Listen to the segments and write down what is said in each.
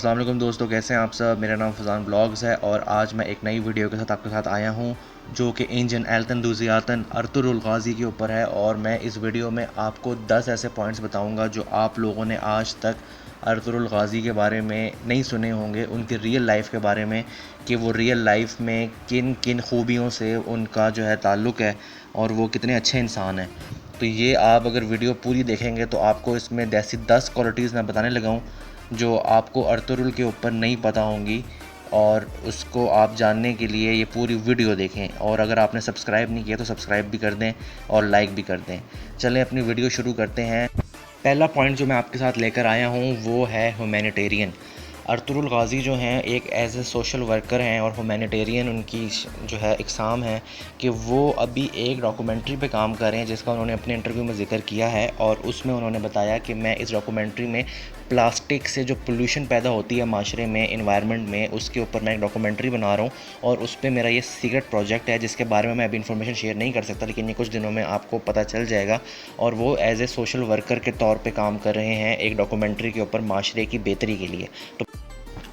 अस्सलाम वालेकुम दोस्तों, कैसे हैं आप सब। मेरा नाम फज़ान ब्लॉग्स है और आज मैं एक नई वीडियो के साथ आपके साथ आया हूं जो कि इंजन एल्तन दूसियातन अर्तुरुल गाज़ी के ऊपर है। और मैं इस वीडियो में आपको 10 ऐसे पॉइंट्स बताऊंगा जो आप लोगों ने आज तक अर्तुरुल गाज़ी के बारे में नहीं सुने होंगे, उनकी रियल लाइफ के बारे में कि वो रियल लाइफ में किन किन खूबियों से उनका जो है ताल्लुक़ है और वो कितने अच्छे इंसान हैं। तो ये आप अगर वीडियो पूरी देखेंगे तो आपको इसमें ऐसी 10 क्वालिटीज़ मैं बताने लगा हूँ जो आपको अर्तुरुल के ऊपर नहीं पता होंगी, और उसको आप जानने के लिए ये पूरी वीडियो देखें। और अगर आपने सब्सक्राइब नहीं किया तो सब्सक्राइब भी कर दें और लाइक भी कर दें। चलें अपनी वीडियो शुरू करते हैं। पहला पॉइंट जो मैं आपके साथ लेकर आया हूँ वो है ह्यूमैनिटेरियन। अर्तुरुल गाज़ी जो हैं एक एज ए सोशल वर्कर हैं और ह्यूमैनिटेरियन उनकी जो है इकसाम है कि वो अभी एक डॉक्यूमेंट्री पे काम कर रहे हैं जिसका उन्होंने अपने इंटरव्यू में ज़िक्र किया है। और उसमें उन्होंने बताया कि मैं इस डॉक्यूमेंट्री में प्लास्टिक से जो पोल्यूशन पैदा होती है माशरे में, इन्वायरमेंट में, उसके ऊपर मैं एक डॉक्यूमेंट्री बना रहा हूँ। और उस पर मेरा ये सीक्रेट प्रोजेक्ट है जिसके बारे में मैं अभी इन्फॉर्मेशन शेयर नहीं कर सकता, लेकिन ये कुछ दिनों में आपको पता चल जाएगा। और वो एज ए सोशल वर्कर के तौर पर काम कर रहे हैं एक डॉक्यूमेंट्री के ऊपर माशरे की बेहतरी के लिए। तो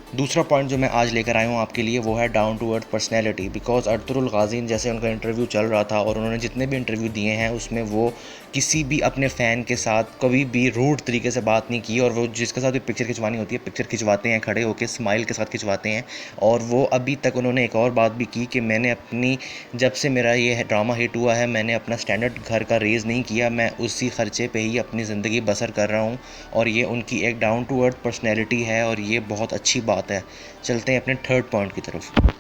दूसरा पॉइंट जो मैं आज लेकर आया हूँ आपके लिए वो है down to earth personality. Because Ertugrul Ghazi जैसे उनका इंटरव्यू चल रहा था और उन्होंने जितने भी इंटरव्यू दिए हैं उसमें वो किसी भी अपने फ़ैन के साथ कभी भी रूड तरीके से बात नहीं की। और वो जिसके साथ भी पिक्चर खिंचवानी होती है पिक्चर खिंचवाते हैं, खड़े होकर स्माइल के साथ खिंचवाते हैं। और वो अभी तक उन्होंने एक और बात भी की कि मैंने अपनी जब से मेरा ये ड्रामा हिट हुआ है मैंने अपना स्टैंडर्ड घर का रेज़ नहीं किया, मैं उसी ख़र्चे पे ही अपनी ज़िंदगी बसर कर रहा हूँ। और ये उनकी एक डाउन टू अर्थ पर्सनैलिटी है और ये बहुत अच्छी बात है। चलते हैं अपने थर्ड पॉइंट की तरफ।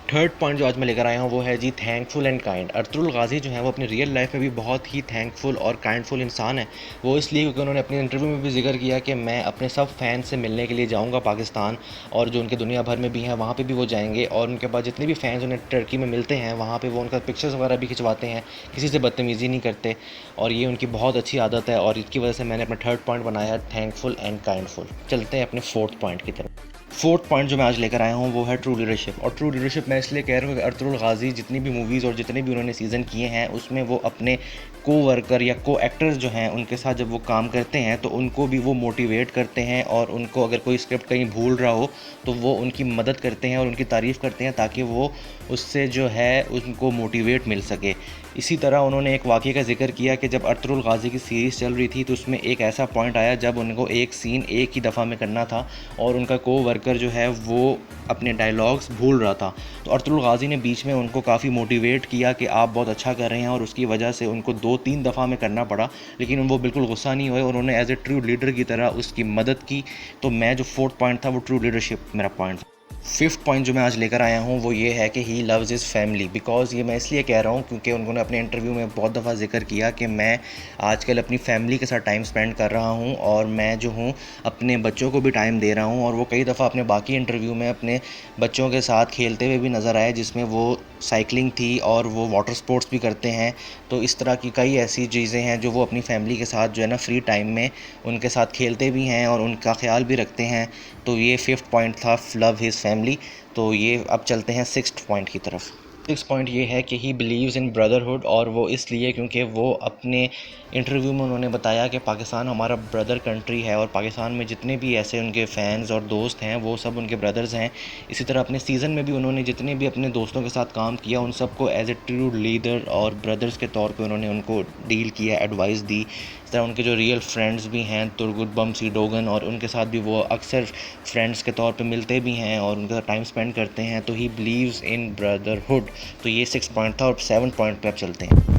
थर्ड पॉइंट जो आज मैं लेकर आया हूँ वो है जी thankful and kind. Ertugrul Ghazi जो है वो अपनी रियल लाइफ में भी बहुत ही थैंकफुल और काइंडफुल इंसान है। वो इसलिए क्योंकि उन्होंने अपने इंटरव्यू में भी जिक्र किया कि मैं अपने सब फैन से मिलने के लिए जाऊँगा पाकिस्तान, और जो उनके दुनिया भर में भी हैं वहाँ पे भी वो जाएंगे। और उनके पास जितने भी फैंस उन्हें टर्की में मिलते हैं वहाँ पे वो उनका पिक्चर्स वगैरह भी खिंचवाते हैं, किसी से बदतमीज़ी नहीं करते। और ये उनकी बहुत अच्छी आदत है और इसकी वजह से मैंने अपना थर्ड पॉइंट बनाया है थैंकफुल एंड काइंडफुल। चलते हैं अपने फोर्थ पॉइंट की तरफ। फोर्थ पॉइंट जो मैं आज लेकर आया हूँ वो है ट्रू लीडरशिप। और ट्रू लीडरशिप मैं इसलिए कह रहा हूँ कि अर्तुरुल गाज़ी जितनी भी मूवीज़ और जितने भी उन्होंने सीज़न किए हैं उसमें वो अपने को वर्कर या को एक्टर्स जो हैं उनके साथ जब वो काम करते हैं तो उनको भी वो मोटिवेट करते हैं। और उनको अगर कोई स्क्रिप्ट कहीं भूल रहा हो तो वो उनकी मदद करते हैं और उनकी तारीफ़ करते हैं ताकि वो उससे जो है उनको मोटिवेट मिल सके। इसी तरह उन्होंने एक वाक़ये का ज़िक्र किया कि जब अर्तुरुल गाज़ी की सीरीज़ चल रही थी तो उसमें एक ऐसा पॉइंट आया जब उनको एक सीन एक ही दफ़ा में करना था और उनका को वर्कर जो है वो अपने डायलॉग्स भूल रहा था। तो अर्तुरुल गाज़ी ने बीच में उनको काफ़ी मोटिवेट किया कि आप बहुत अच्छा कर रहे हैं, और उसकी वजह से उनको 2-3 दफ़ा में करना पड़ा, लेकिन वो बिल्कुल गुस्सा नहीं हुए और उन्होंने एज ए ट्रू लीडर की तरह उसकी मदद की। तो मैं जो फोर्थ पॉइंट था वो ट्रू लीडरशिप मेरा पॉइंट था। फिफ्थ पॉइंट जो मैं आज लेकर आया हूँ वो ये है कि he loves his family. Because ये मैं इसलिए कह रहा हूँ क्योंकि उन्होंने अपने इंटरव्यू में बहुत दफ़ा जिक्र किया कि मैं आजकल अपनी फैमिली के साथ टाइम स्पेंड कर रहा हूँ और मैं जो हूँ अपने बच्चों को भी टाइम दे रहा हूँ। और वो कई दफ़ा अपने बाकी इंटरव्यू में अपने बच्चों के साथ खेलते हुए भी नज़र आए जिसमें वो साइकिलिंग थी और वो वाटर स्पोर्ट्स भी करते हैं। तो इस तरह की कई ऐसी चीज़ें हैं जो वो अपनी फैमिली के साथ जो है ना फ्री टाइम में उनके साथ खेलते भी हैं और उनका ख्याल भी रखते हैं। तो ये फिफ्थ पॉइंट था, लव हिज़ फैमिली। तो ये अब चलते हैं सिक्स्थ पॉइंट की तरफ। सिक्स पॉइंट ये है कि ही बिलीव्स इन ब्रदरहुड। और वो इसलिए क्योंकि वो अपने इंटरव्यू में उन्होंने बताया कि पाकिस्तान हमारा ब्रदर कंट्री है और पाकिस्तान में जितने भी ऐसे उनके फ़ैन्स और दोस्त हैं वो सब उनके ब्रदर्स हैं। इसी तरह अपने सीज़न में भी उन्होंने जितने भी अपने दोस्तों के साथ काम किया उन सबको एज ए ट्रू लीडर और ब्रदर्स के तौर पे उन्होंने उनको डील किया, एडवाइस दी। इस तरह उनके जो रियल फ्रेंड्स भी हैं तुर्गुत बमसी डोगन, और उनके साथ भी वो अक्सर फ्रेंड्स के तौर पे मिलते भी हैं और उनके साथ टाइम स्पेंड करते हैं। तो ही बिलीव्स इन ब्रदरहुड। तो ये 6 पॉइंट था और 7 पॉइंट पे अब चलते हैं।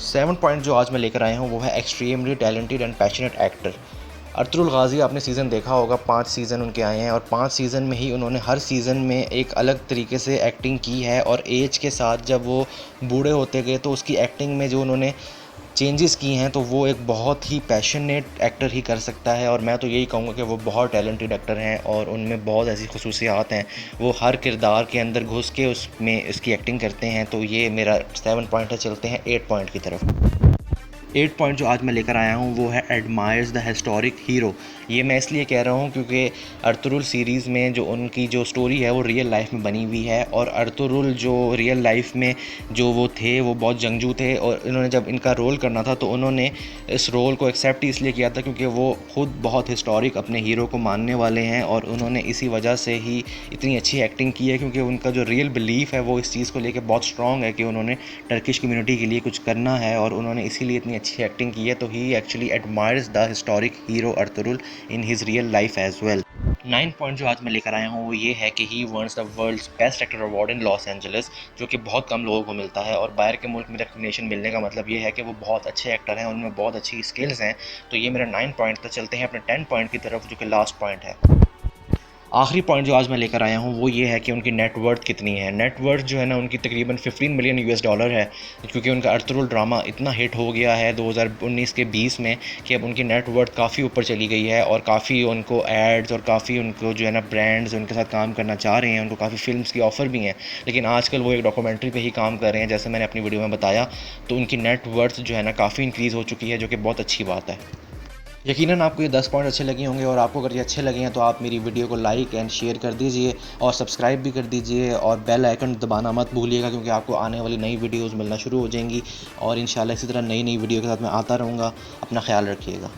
7 पॉइंट जो आज मैं लेकर आया हूँ वो है extremely talented and passionate actor. Ertugrul Ghazi आपने सीज़न देखा होगा, 5 सीज़न उनके आए हैं और 5 सीज़न में ही उन्होंने हर सीज़न में एक अलग तरीके से एक्टिंग की है। और एज के साथ जब वो बूढ़े होते गए तो उसकी एक्टिंग में जो उन्होंने चेंजेस की हैं तो वो एक बहुत ही पैशनेट एक्टर ही कर सकता है। और मैं तो यही कहूँगा कि वो बहुत टैलेंटेड एक्टर हैं और उनमें बहुत ऐसी खसूसियात हैं, वो हर किरदार के अंदर घुस के उसमें इसकी एक्टिंग करते हैं। तो ये मेरा 7 पॉइंट है। चलते हैं 8 पॉइंट की तरफ। 8 पॉइंट जो आज मैं लेकर आया हूँ वो है एडमायर्स द हिस्टोरिक हीरो। ये मैं इसलिए कह रहा हूँ क्योंकि अर्तुरुल सीरीज़ में जो उनकी जो स्टोरी है वो रियल लाइफ में बनी हुई है, और अर्तुरुल जो रियल लाइफ में जो वो थे वो बहुत जंगजू थे, और इन्होंने जब इनका रोल करना था तो उन्होंने इस रोल को एक्सेप्ट इसलिए किया था क्योंकि वो खुद बहुत हिस्टोरिक अपने हीरो को मानने वाले हैं, और उन्होंने इसी वजह से ही इतनी अच्छी एक्टिंग की है क्योंकि उनका जो रियल बिलीफ है वो इस चीज़ को लेकर बहुत स्ट्रॉन्ग है कि उन्होंने टर्किश कम्युनिटी के लिए कुछ करना है, और उन्होंने इसीलिए इतनी अच्छी एक्टिंग की है। तो he actually admires the historic hero Ertugrul in his real life as well. 9 point जो आज मैं लेकर आया हूँ वो ये है कि he wins the world's best actor award in Los Angeles, जो कि बहुत कम लोगों को मिलता है, और बाहर के मुल्क में रिकग्निशन मिलने का मतलब ये है कि वो बहुत अच्छे एक्टर हैं, उनमें बहुत अच्छी स्किल्स हैं। तो ये मेरा 9 पॉइंट। तो चलते हैं अपने 10 पॉइंट की तरफ जो कि लास्ट पॉइंट है। आखिरी पॉइंट जो आज मैं लेकर आया हूँ वो ये है कि उनकी नेटवर्थ कितनी है। नेटवर्थ जो है ना उनकी तकरीबन 15 मिलियन यूएस डॉलर है, क्योंकि उनका अर्तुरुल ड्रामा इतना हिट हो गया है 2019 के 20 में कि अब उनकी नेटवर्थ काफ़ी ऊपर चली गई है, और काफ़ी उनको एड्स और काफ़ी उनको जो है ना ब्रांड्स उनके साथ काम करना चाह रहे हैं, उनको काफ़ी फिल्म्स की ऑफ़र भी हैं। लेकिन आजकल वो एक डॉक्यूमेंट्री पे ही काम कर रहे हैं, जैसे मैंने अपनी वीडियो में बताया। तो उनकी नेटवर्थ जो है ना काफ़ी इंक्रीज़ हो चुकी है, जो कि बहुत अच्छी बात है। यकीनन आपको ये 10 पॉइंट अच्छे लगे होंगे, और आपको अगर ये अच्छे लगे हैं तो आप मेरी वीडियो को लाइक एंड शेयर कर दीजिए, और सब्सक्राइब भी कर दीजिए, और बेल आइकन दबाना मत भूलिएगा, क्योंकि आपको आने वाली नई वीडियोस मिलना शुरू हो जाएंगी, और इंशाल्लाह इसी तरह नई वीडियो के साथ मैं आता रहूँगा। अपना ख्याल रखिएगा।